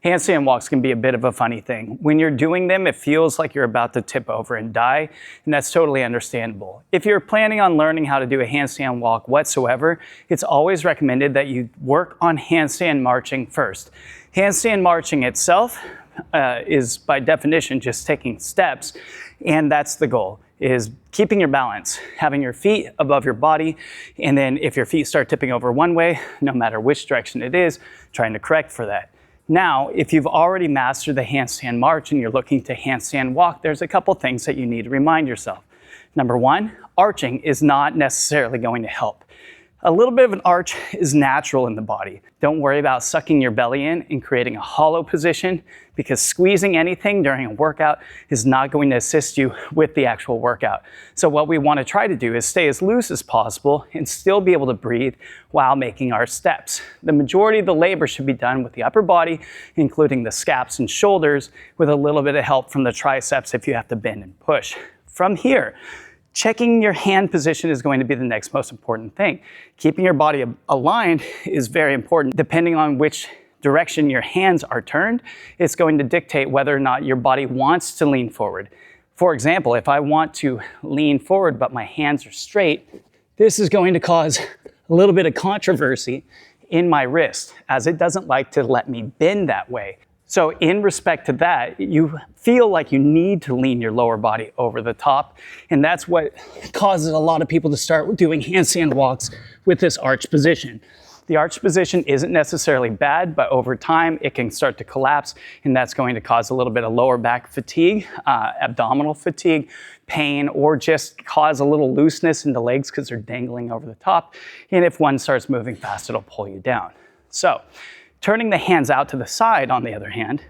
Handstand walks can be a bit of a funny thing. When you're doing them, it feels like you're about to tip over and die, and that's totally understandable. If you're planning on learning how to do a handstand walk whatsoever, it's always recommended that you work on handstand marching first. Handstand marching itself is by definition just taking steps, and that's the goal, is keeping your balance, having your feet above your body, and then if your feet start tipping over one way, no matter which direction it is, trying to correct for that. Now, if you've already mastered the handstand march and you're looking to handstand walk, there's a couple things that you need to remind yourself. Number one, arching is not necessarily going to help. A little bit of an arch is natural in the body. Don't worry about sucking your belly in and creating a hollow position, because squeezing anything during a workout is not going to assist you with the actual workout. So what we want to try to do is stay as loose as possible and still be able to breathe while making our steps. The majority of the labor should be done with the upper body, including the scaps and shoulders, with a little bit of help from the triceps if you have to bend and push. From here, checking your hand position is going to be the next most important thing. Keeping your body aligned is very important. Depending on which direction your hands are turned, it's going to dictate whether or not your body wants to lean forward. For example, if I want to lean forward but my hands are straight, this is going to cause a little bit of controversy in my wrist, as it doesn't like to let me bend that way. So in respect to that, you feel like you need to lean your lower body over the top, and that's what causes a lot of people to start doing handstand walks with this arch position. The arch position isn't necessarily bad, but over time it can start to collapse, and that's going to cause a little bit of lower back fatigue, abdominal fatigue, pain, or just cause a little looseness in the legs because they're dangling over the top. And if one starts moving fast, it'll pull you down. So turning the hands out to the side, on the other hand,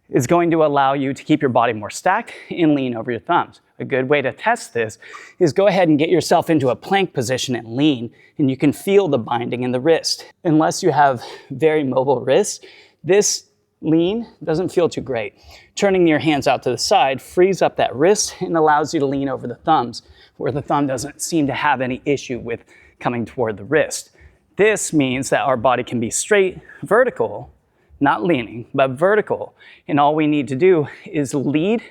is going to allow you to keep your body more stacked and lean over your thumbs. A good way to test this is go ahead and get yourself into a plank position and lean, and you can feel the binding in the wrist. Unless you have very mobile wrists, this lean doesn't feel too great. Turning your hands out to the side frees up that wrist and allows you to lean over the thumbs, where the thumb doesn't seem to have any issue with coming toward the wrist. This means that our body can be straight, vertical, not leaning, but vertical. And all we need to do is lead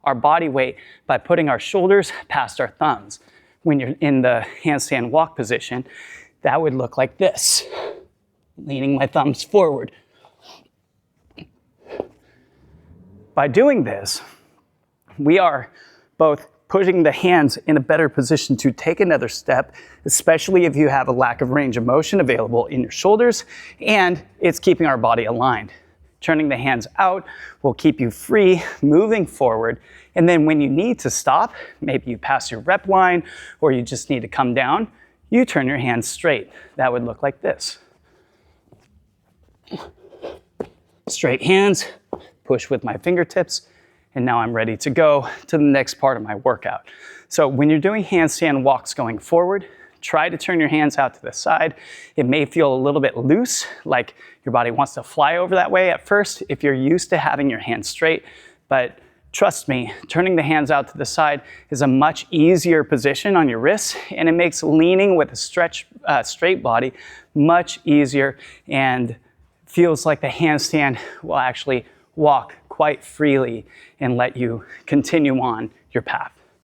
our body weight by putting our shoulders past our thumbs. When you're in the handstand walk position, that would look like this, leaning my thumbs forward. By doing this, we are both putting the hands in a better position to take another step, especially if you have a lack of range of motion available in your shoulders, and it's keeping our body aligned. Turning the hands out will keep you free, moving forward, and then when you need to stop, maybe you pass your rep line or you just need to come down, you turn your hands straight. That would look like this. Straight hands, push with my fingertips, and now I'm ready to go to the next part of my workout. So when you're doing handstand walks going forward, try to turn your hands out to the side. It may feel a little bit loose, like your body wants to fly over that way at first if you're used to having your hands straight, but trust me, turning the hands out to the side is a much easier position on your wrists, and it makes leaning with a straight body much easier, and feels like the handstand will actually walk quite freely and let you continue on your path.